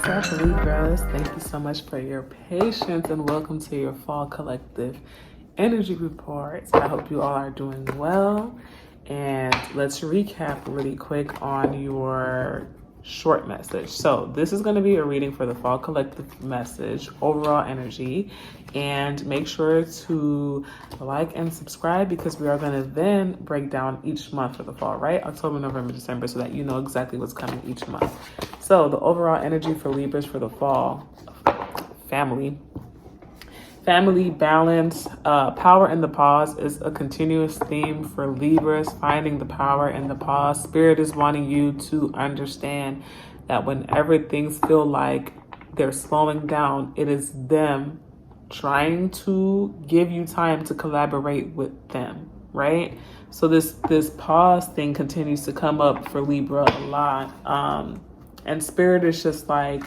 up, Libras? Thank you so much for your patience and welcome to your fall collective energy reports. I hope you all are doing well. And let's recap really quick on your short message. So this is going to be a reading for the fall collective message, overall energy. And make sure to like and subscribe because we are going to then break down each month for the fall, right? October, November, December, so that you know exactly what's coming each month. So the overall energy for Libras for the fall, family, balance, power in the pause is a continuous theme for Libras, finding the power in the pause. Spirit is wanting you to understand that whenever things feel like they're slowing down, it is them trying to give you time to collaborate with them, right? So this pause thing continues to come up for Libra a lot. And Spirit is just like,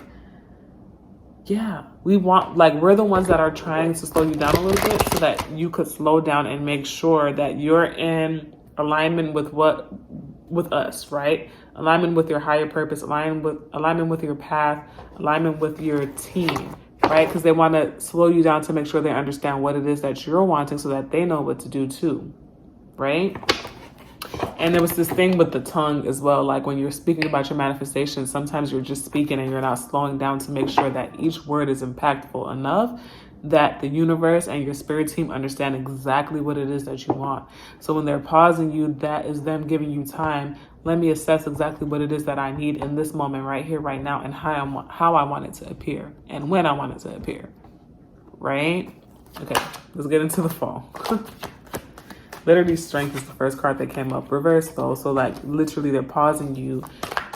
yeah, we're the ones that are trying to slow you down a little bit so that you could slow down and make sure that you're in alignment with us, right? Alignment with your higher purpose, alignment with your path, alignment with your team, right? Because they want to slow you down to make sure they understand what it is that you're wanting so that they know what to do too, right? And there was this thing with the tongue as well. Like when you're speaking about your manifestation, sometimes you're just speaking and you're not slowing down to make sure that each word is impactful enough that the universe and your spirit team understand exactly what it is that you want. So when they're pausing you, that is them giving you time. Let me assess exactly what it is that I need in this moment right here, right now, and how I want it to appear and when I want it to appear, right? Okay, let's get into the fall. Literally, strength is the first card that came up. Reverse though. So like literally they're pausing you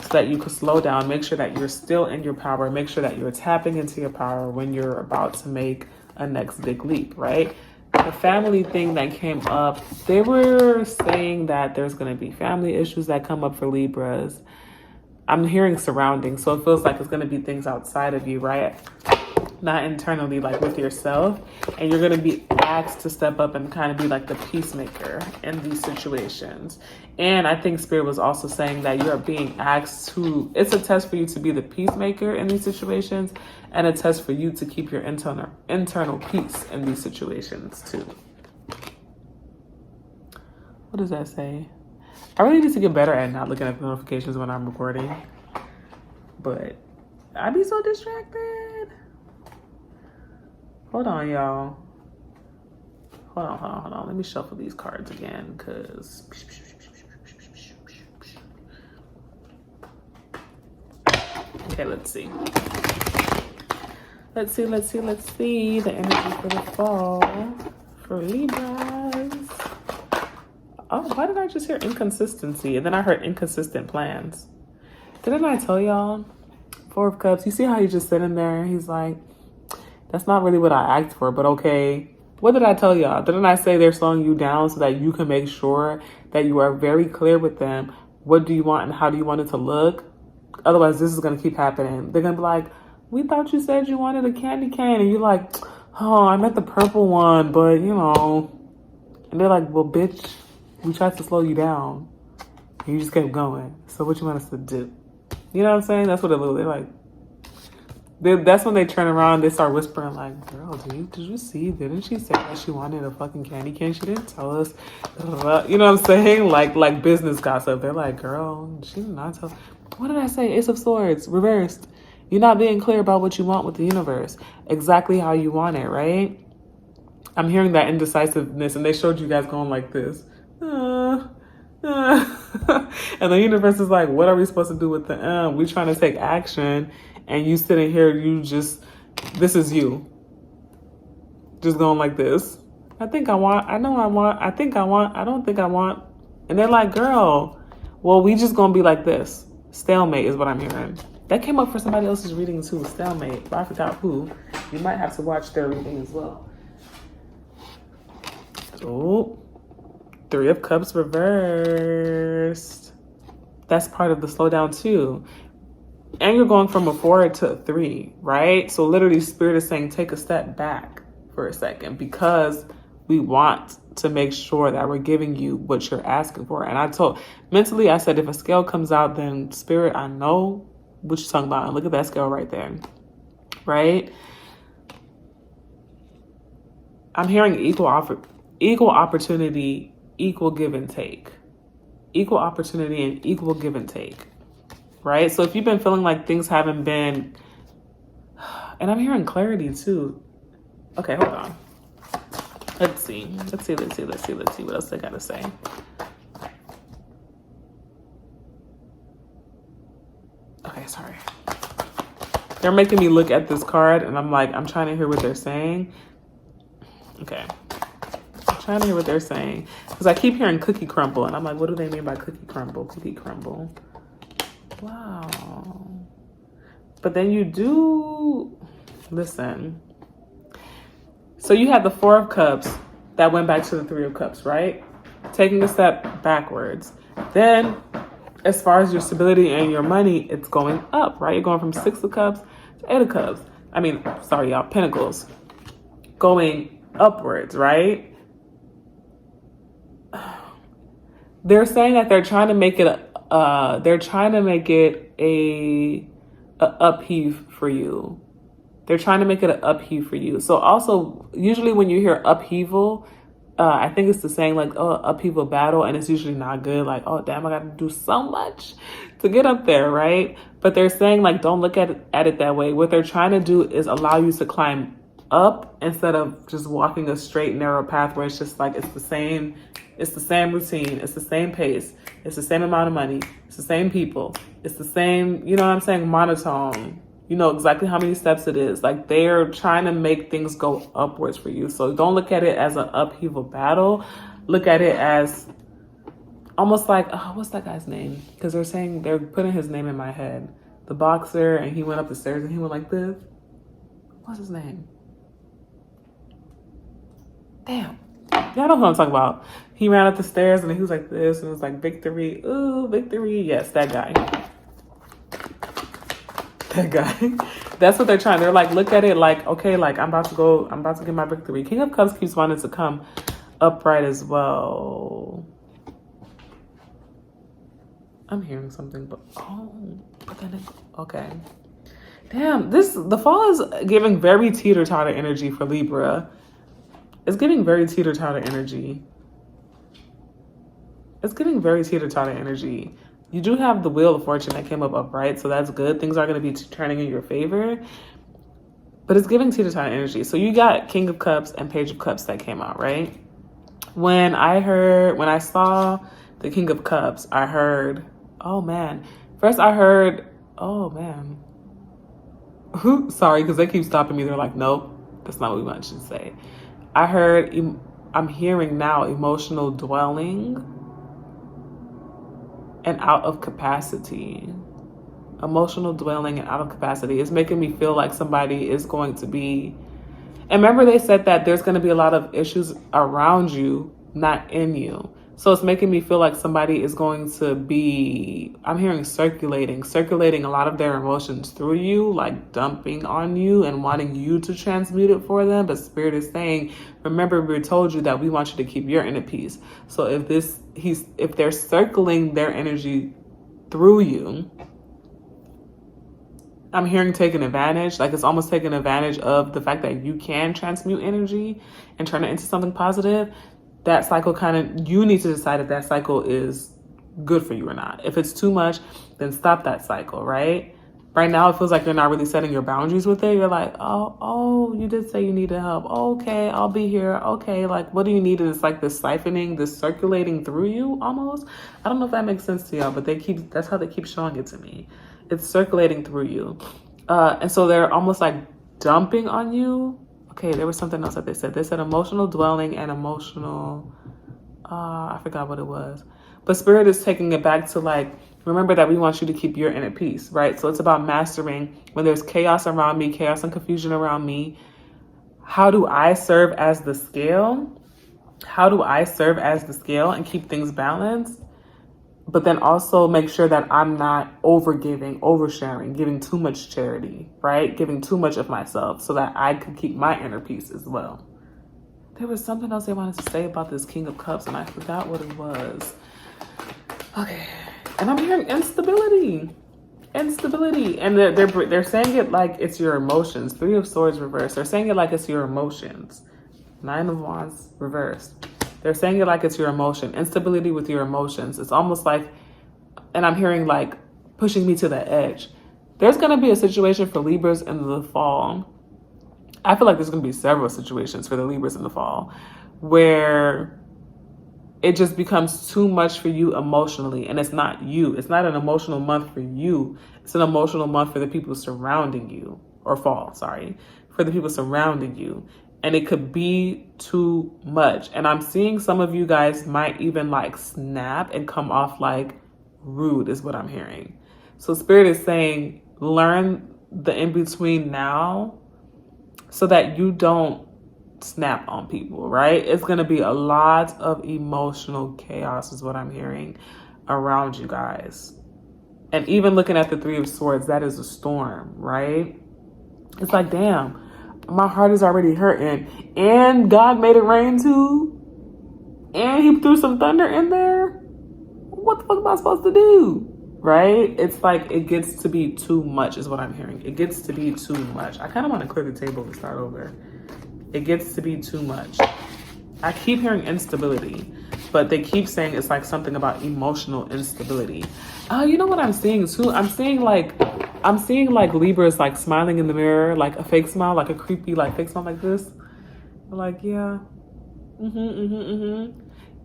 so that you can slow down. Make sure that you're still in your power. Make sure that you're tapping into your power when you're about to make a next big leap, right? The family thing that came up, they were saying that there's going to be family issues that come up for Libras. I'm hearing surroundings. So it feels like it's going to be things outside of you, right? Not internally, like with yourself. And you're going to be asked to step up and kind of be like the peacemaker in these situations. And I think Spirit was also saying that you're being asked to, it's a test for you to be the peacemaker in these situations and a test for you to keep your internal peace in these situations too. What does that say? I really need to get better at not looking at the notifications when I'm recording. But I be so distracted. Hold on, y'all. Hold on. Let me shuffle these cards again, because... Okay, let's see. Let's see the energy for the fall for Libras. Oh, why did I just hear inconsistency? And then I heard inconsistent plans. Didn't I tell y'all? Four of Cups. You see how he's just sitting there? He's like, that's not really what I asked for, but okay. What did I tell y'all? Didn't I say they're slowing you down so that you can make sure that you are very clear with them? What do you want and how do you want it to look? Otherwise, this is going to keep happening. They're going to be like, we thought you said you wanted a candy cane. And you're like, oh, I meant the purple one, but you know. And they're like, well, bitch, we tried to slow you down. And you just kept going. So what you want us to do? You know what I'm saying? That's what they're like. That's when they turn around, they start whispering like, girl, did you see? Didn't she say that she wanted a fucking candy cane? She didn't tell us. You know what I'm saying? Like business gossip. They're like, girl, she did not tell. What did I say? Ace of Swords, reversed. You're not being clear about what you want with the universe. Exactly how you want it, right? I'm hearing that indecisiveness, and they showed you guys going like this. And the universe is like, what are we supposed to do with the we trying to take action, and you sitting here, this is you. Just going like this. I think I want, I know I want, I think I want, I don't think I want. And they're like, girl, well, we just gonna be like this. Stalemate is what I'm hearing. That came up for somebody else's reading too, stalemate, but I forgot who. You might have to watch their reading as well. Oh, Three of Cups reversed. That's part of the slowdown too. And you're going from a 4 to a 3, right? So literally Spirit is saying, take a step back for a second because we want to make sure that we're giving you what you're asking for. And mentally I said, if a scale comes out, then Spirit, I know what you talking about? And look at that scale right there, right? I'm hearing equal opportunity, equal give and take. Equal opportunity and equal give and take, right? So if you've been feeling like things haven't been, and I'm hearing clarity too. Okay, hold on. Let's see what else they gotta say. Okay, sorry. They're making me look at this card and I'm like, I'm trying to hear what they're saying. Okay. I'm trying to hear what they're saying. Because I keep hearing cookie crumble and I'm like, what do they mean by cookie crumble? Cookie crumble. Wow. But then you do, listen. So you had the Four of Cups that went back to the Three of Cups, right? Taking a step backwards. Then, as far as your stability and your money, it's going up, right? You're going from Six of Cups to Eight of Cups. I mean, sorry, y'all, Pentacles. Going upwards, right? They're saying that they're trying to make it a upheave for you. They're trying to make it an upheave for you. So also, usually when you hear upheaval, I think it's the saying like, oh, upheaval battle, and it's usually not good. Like, oh, damn, I got to do so much to get up there, right? But they're saying like, don't look at it that way. What they're trying to do is allow you to climb up instead of just walking a straight, narrow path where it's just like, it's the same routine, it's the same pace, it's the same amount of money, it's the same people, it's the same, you know what I'm saying, monotone. You know exactly how many steps it is. Like they're trying to make things go upwards for you. So don't look at it as an upheaval battle. Look at it as almost like, oh, what's that guy's name? Because they're saying, they're putting his name in my head. The boxer, and he went up the stairs and he went like this. What's his name? Damn. Y'all know who I'm talking about. He ran up the stairs and he was like this and it was like victory. Ooh, victory. Yes, that guy. That guy. That's what they're trying. They're like, look at it like, okay, like I'm about to get my victory. King of Cups keeps wanting to come upright as well. I'm hearing something, but okay. Damn, the fall is giving very teeter-totter energy for Libra. It's giving very teeter-totter energy. It's giving very teeter-totter energy. You do have the Wheel of Fortune that came up upright, so that's good. Things are going to be turning in your favor. But it's giving teeter-totter energy. So you got King of Cups and Page of Cups that came out, right? When I saw the King of Cups, I heard, oh man. First I heard, oh man. Sorry, because they keep stopping me. They're like, nope, that's not what we want you to say. I'm hearing now emotional dwelling and out of capacity. Emotional dwelling and out of capacity. It's making me feel like somebody is going to be, and remember they said that there's going to be a lot of issues around you, not in you. So it's making me feel like somebody is going to be, I'm hearing circulating a lot of their emotions through you, like dumping on you and wanting you to transmute it for them. But Spirit is saying, remember, we told you that we want you to keep your inner peace. So if they're circling their energy through you, I'm hearing taking advantage, like it's almost taking advantage of the fact that you can transmute energy and turn it into something positive. That cycle you need to decide if that cycle is good for you or not. If it's too much, then stop that cycle, right? Right now, it feels like you're not really setting your boundaries with it. You're like, oh, you did say you needed help. Okay, I'll be here. Okay, like, what do you need? It's like this siphoning, this circulating through you almost. I don't know if that makes sense to y'all, but that's how they keep showing it to me. It's circulating through you. And so they're almost like dumping on you. Okay, there was something else that they said. They said emotional dwelling and emotional, I forgot what it was. But Spirit is taking it back to like, remember that we want you to keep your inner peace, right? So it's about mastering when there's chaos around me, chaos and confusion around me. How do I serve as the scale? How do I serve as the scale and keep things balanced? But then also make sure that I'm not overgiving, oversharing, giving too much charity, right? Giving too much of myself so that I could keep my inner peace as well. There was something else they wanted to say about this King of Cups and I forgot what it was. Okay. And I'm hearing instability. instability. And they're saying it like it's your emotions. 3 of Swords reversed. They're saying it like it's your emotions. 9 of Wands reversed. They're saying it like it's your emotion. Instability with your emotions. It's almost like, and I'm hearing like pushing me to the edge. There's going to be a situation for Libras in the fall. I feel like there's going to be several situations for the Libras in the fall where it just becomes too much for you emotionally. And it's not you. It's not an emotional month for you. It's an emotional month for the people surrounding you. Or fall, sorry. For the people surrounding you. And it could be too much. And I'm seeing some of you guys might even like snap and come off like rude is what I'm hearing. So Spirit is saying, learn the in-between now so that you don't snap on people, right? It's going to be a lot of emotional chaos is what I'm hearing around you guys. And even looking at the 3 of Swords, that is a storm, right? It's like, damn, my heart is already hurting. And God made it rain too. And he threw some thunder in there. What the fuck am I supposed to do? Right? It's like it gets to be too much is what I'm hearing. It gets to be too much. I kind of want to clear the table and start over. It gets to be too much. I keep hearing instability, but they keep saying it's like something about emotional instability. You know what I'm seeing too? I'm seeing like Libras like smiling in the mirror, like a fake smile, like a creepy like fake smile like this. Like, yeah.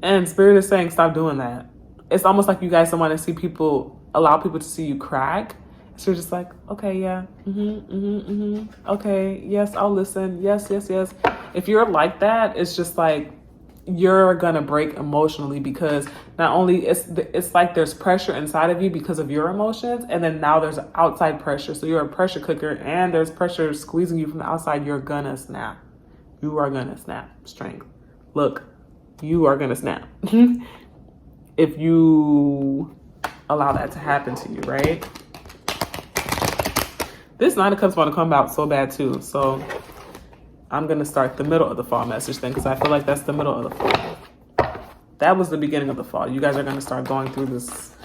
And Spirit is saying stop doing that. It's almost like you guys don't want to see people, allow people to see you crack. So you're just like, okay, yeah, okay, yes, I'll listen, yes. If you're like that, it's just like you're gonna break emotionally because not only it's like there's pressure inside of you because of your emotions, and then now there's outside pressure. So you're a pressure cooker, and there's pressure squeezing you from the outside. You're gonna snap. You are gonna snap. Strength. Look, you are gonna snap. If you allow that to happen to you, right? This 9 of Cups want to come out so bad too. So I'm going to start the middle of the fall message then because I feel like that's the middle of the fall. That was the beginning of the fall. You guys are going to start going through this.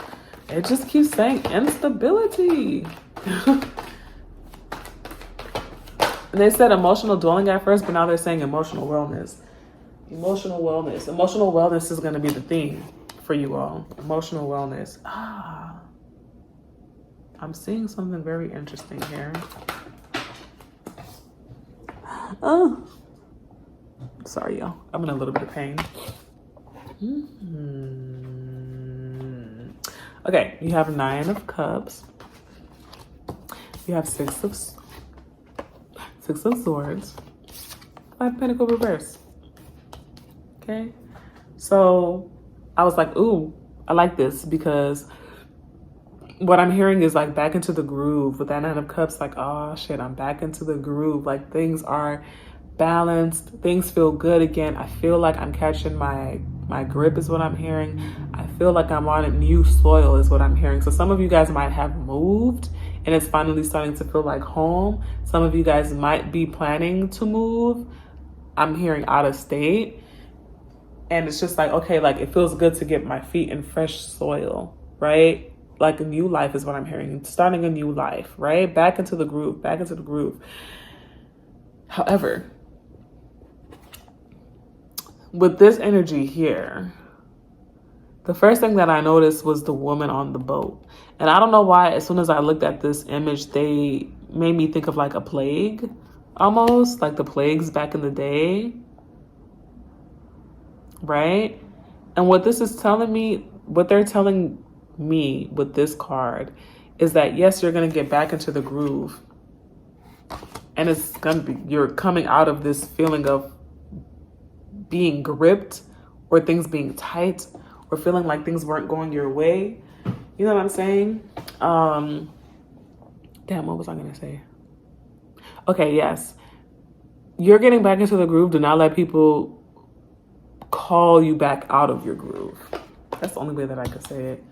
It just keeps saying instability. And they said emotional dwelling at first, but now they're saying emotional wellness. Emotional wellness. Emotional wellness is going to be the theme for you all. Emotional wellness. I'm seeing something very interesting here. Oh, sorry, y'all. I'm in a little bit of pain. Okay, you have 9 of Cups. You have 6 of Swords. 5 Pentacle reverse. Okay, so I was like, ooh, I like this because what I'm hearing is like back into the groove with that 9 of Cups. Like, oh shit, I'm back into the groove. Like things are balanced. Things feel good again. I feel like I'm catching my grip is what I'm hearing. I feel like I'm on a new soil is what I'm hearing. So some of you guys might have moved and it's finally starting to feel like home. Some of you guys might be planning to move. I'm hearing out of state. And it's just like, okay, like it feels good to get my feet in fresh soil, right? Like a new life is what I'm hearing. Starting a new life, right? Back into the groove, back into the groove. However, with this energy here, the first thing that I noticed was the woman on the boat. And I don't know why, as soon as I looked at this image, they made me think of like a plague, almost like the plagues back in the day, right? And what this is telling me, what they're telling me with this card is that yes, you're going to get back into the groove, and it's going to be, you're coming out of this feeling of being gripped or things being tight or feeling like things weren't going your way. You know what I'm saying? Damn, what was I going to say? Okay, yes. You're getting back into the groove. Do not let people call you back out of your groove. That's the only way that I could say it.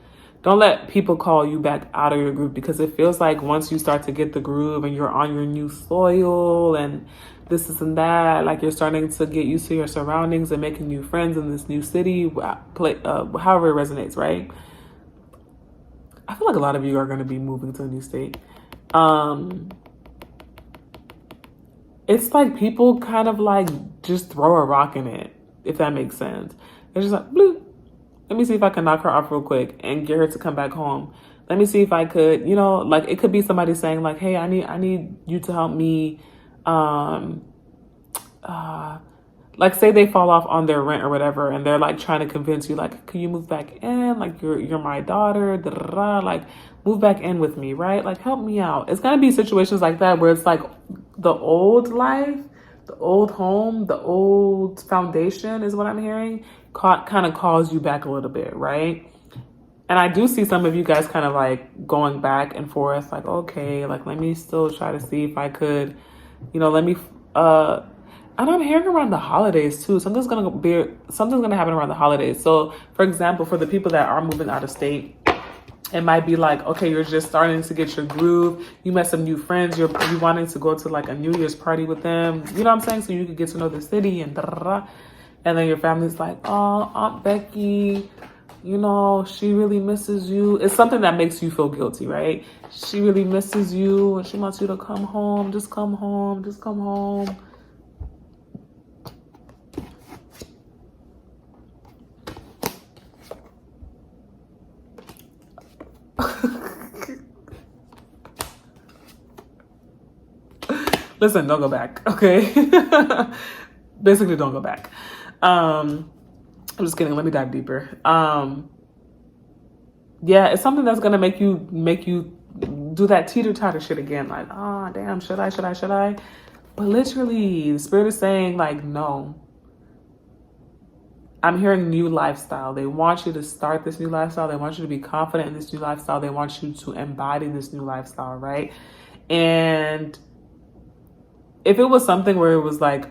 Don't let people call you back out of your groove, because it feels like once you start to get the groove and you're on your new soil and this and that, like you're starting to get used to your surroundings and making new friends in this new city, however it resonates, right? I feel like a lot of you are going to be moving to a new state. It's like people kind of like just throw a rock in it, if that makes sense. They're just like, bloop. Let me see if I can knock her off real quick and get her to come back home. Let me see if I could, you know, like it could be somebody saying like, hey, I need you to help me, like say they fall off on their rent or whatever, and they're like trying to convince you like, can you move back in? Like you're my daughter, da, da, da. Like move back in with me, right? Like help me out. It's gonna be situations like that where it's like the old life, the old home, the old foundation is what I'm hearing, kind of calls you back a little bit, right? And I do see some of you guys kind of like going back and forth, like, okay, like let me still try to see if I could, you know, let me and I'm hearing around the holidays too. Something's gonna happen around the holidays. So for example, for the people that are moving out of state, it might be like, okay, you're just starting to get your groove. You met some new friends. You're wanting to go to like a New Year's party with them. You know what I'm saying? So you can get to know the city and da da da. And then your family's like, oh, Aunt Becky, you know, she really misses you. It's something that makes you feel guilty, right? She really misses you and she wants you to come home. Just come home. Just come home. Listen, don't go back, okay? Basically, don't go back. I'm just kidding. Let me dive deeper. Yeah, it's something that's gonna make you do that teeter-totter shit again. Like, oh, damn, should I? But literally, the spirit is saying, like, no. I'm hearing new lifestyle. They want you to start this new lifestyle. They want you to be confident in this new lifestyle. They want you to embody this new lifestyle, right? And if it was something where it was like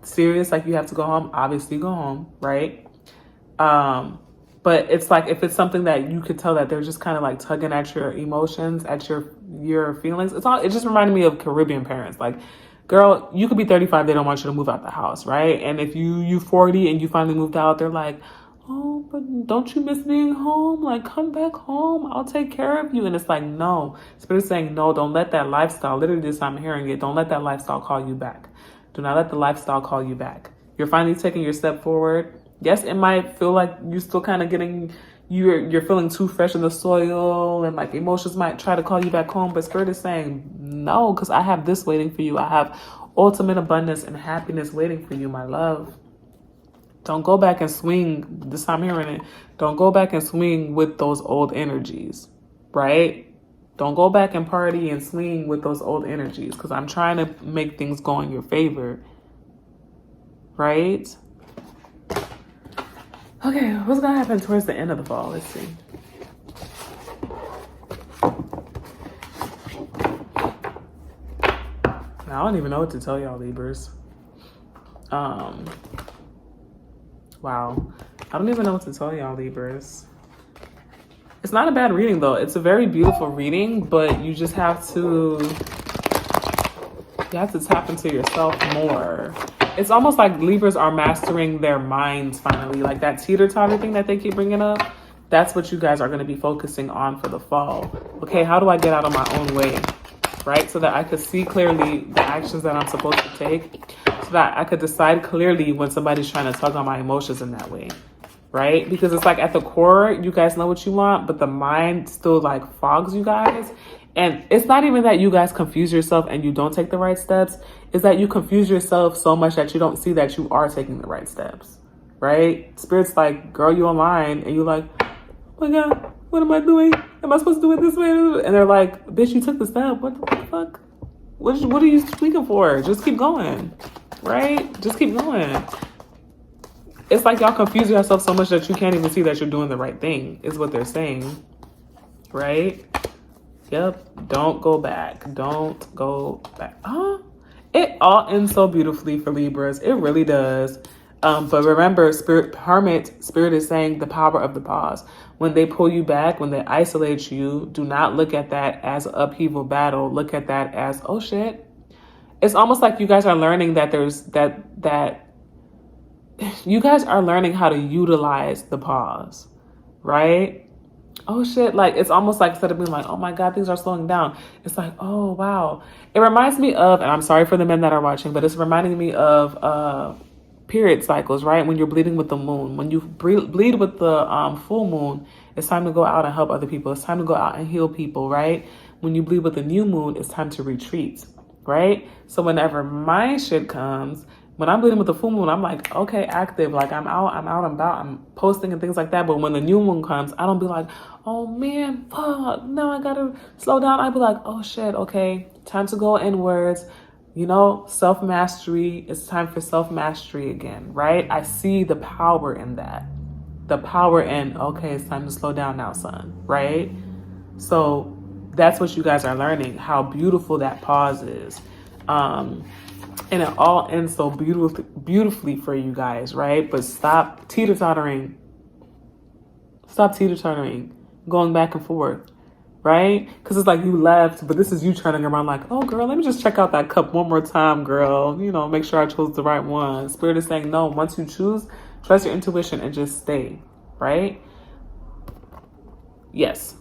serious, like you have to go home, obviously go home, right? But it's like if it's something that you could tell that they're just kind of like tugging at your emotions, at your feelings. It just reminded me of Caribbean parents. Like, girl, you could be 35, they don't want you to move out the house, right? And if you 40 and you finally moved out, they're like, oh, but don't you miss being home? Like, come back home. I'll take care of you. And it's like, no. Spirit's saying, no, don't let that lifestyle, literally this I'm hearing it, don't let that lifestyle call you back. Do not let the lifestyle call you back. You're finally taking your step forward. Yes, it might feel like you're still kind of you're feeling too fresh in the soil and like emotions might try to call you back home. But Spirit is saying, no, because I have this waiting for you. I have ultimate abundance and happiness waiting for you, my love. Don't go back and swing. This time hearing it. Don't go back and swing with those old energies, right? Don't go back and party and swing with those old energies because I'm trying to make things go in your favor, right? Okay, what's going to happen towards the end of the fall? Let's see. Now, I don't even know what to tell y'all, Libras. Wow. I don't even know what to tell y'all, Libras. It's not a bad reading, though. It's a very beautiful reading, but you just have to tap into yourself more. It's almost like Libras are mastering their minds finally. Like that teeter-totter thing that they keep bringing up. That's what you guys are going to be focusing on for the fall. Okay, how do I get out of my own way? Right? So that I could see clearly the actions that I'm supposed to take. So that I could decide clearly when somebody's trying to tug on my emotions in that way. Right? Because it's like at the core, you guys know what you want, but the mind still like fogs you guys. And it's not even that you guys confuse yourself and you don't take the right steps. It's that you confuse yourself so much that you don't see that you are taking the right steps. Right? Spirit's like, girl, you online. And you're like, oh my God, what am I doing? Am I supposed to do it this way? And they're like, bitch, you took the step. What the fuck? What are you tweaking for? Just keep going. Right? Just keep going. It's like y'all confuse yourself so much that you can't even see that you're doing the right thing, is what they're saying. Right? Yep. Don't go back. Don't go back. It all ends so beautifully for Libras. It really does. But remember, Spirit is saying the power of the pause. When they pull you back, when they isolate you, do not look at that as an upheaval battle. Look at that as, oh shit. It's almost like you guys are learning that that you guys are learning how to utilize the pause, right? oh shit, like it's almost like instead of being like, oh my God, things are slowing down, it's like, oh wow. It reminds me of, and I'm sorry for the men that are watching, but it's reminding me of period cycles, right? When you're bleeding with the moon, when you bleed with the full moon, it's time to go out and help other people. It's time to go out and heal people, right? When you bleed with the new moon, it's time to retreat, right? So whenever my shit comes, when I'm bleeding with the full moon, I'm like, okay, active. Like I'm out and about. I'm posting and things like that. But when the new moon comes, I don't be like, oh man, fuck, now I gotta slow down. I be like, oh shit, okay, time to go inwards. You know, self-mastery. It's time for self-mastery again, right? I see the power in that. The power in, okay, it's time to slow down now, son, right? So that's what you guys are learning, how beautiful that pause is. And it all ends so beautifully for you guys, right? But stop teeter-tottering. Stop teeter-tottering, going back and forth, right? Because it's like you left, but this is you turning around like, oh, girl, let me just check out that cup one more time, girl. You know, make sure I chose the right one. Spirit is saying, no, once you choose, trust your intuition and just stay, right? Yes,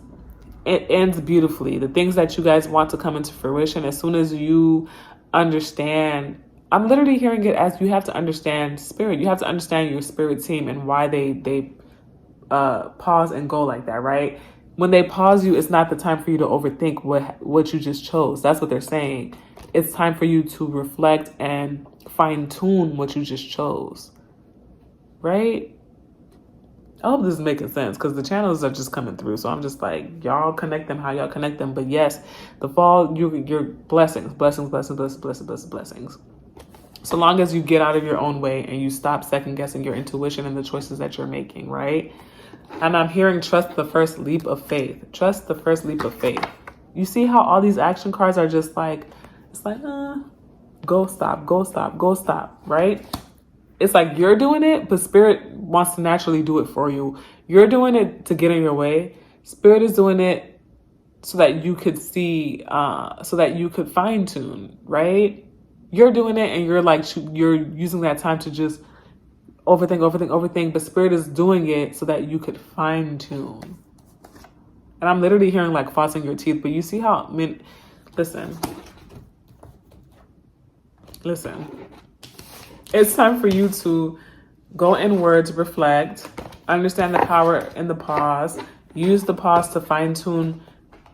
it ends beautifully. The things that you guys want to come into fruition, as soon as you understand, I'm literally hearing it as you have to understand spirit. You have to understand your spirit team and why they pause and go like that, right? When they pause you, it's not the time for you to overthink what you just chose. That's what they're saying. It's time for you to reflect and fine tune what you just chose, right? I hope this is making sense because the channels are just coming through. So I'm just like, y'all connect them how y'all connect them. But yes, the fall, your blessings. So long as you get out of your own way and you stop second guessing your intuition and the choices that you're making, right? And I'm hearing trust the first leap of faith. Trust the first leap of faith. You see how all these action cards are just like, it's like, go stop, right? It's like you're doing it, but spirit wants to naturally do it for you. You're doing it to get in your way. Spirit is doing it so that you could see, so that you could fine tune, right? You're doing it and you're like, you're using that time to just overthink, but spirit is doing it so that you could fine tune. And I'm literally hearing like flossing your teeth, but you see how, I mean, listen. It's time for you to go inwards, reflect, understand the power in the pause, use the pause to fine tune,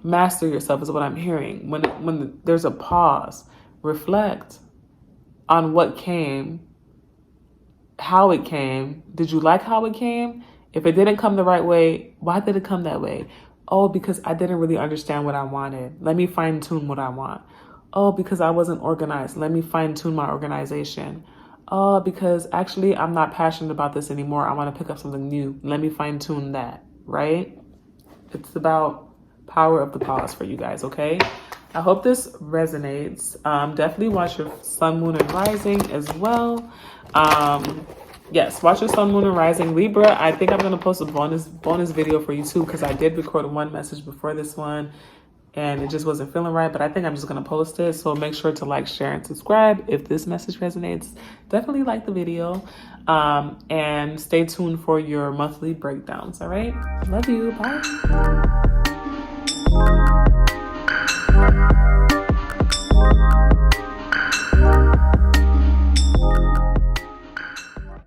master yourself is what I'm hearing. When there's a pause, reflect on what came, how it came. Did you like how it came? If it didn't come the right way, why did it come that way? Oh, because I didn't really understand what I wanted. Let me fine tune what I want. Oh, because I wasn't organized. Let me fine tune my organization. Oh, because actually I'm not passionate about this anymore. I want to pick up something new. Let me fine tune that, right? It's about power of the pause for you guys, okay? I hope this resonates. Definitely watch your sun, moon, and rising as well. Yes, watch your sun, moon, and rising. Libra, I think I'm going to post a bonus video for you too, because I did record one message before this one and it just wasn't feeling right, but I think I'm just going to post it. So make sure to like, share, and subscribe. If this message resonates, definitely like the video, and stay tuned for your monthly breakdowns. All right. Love you. Bye.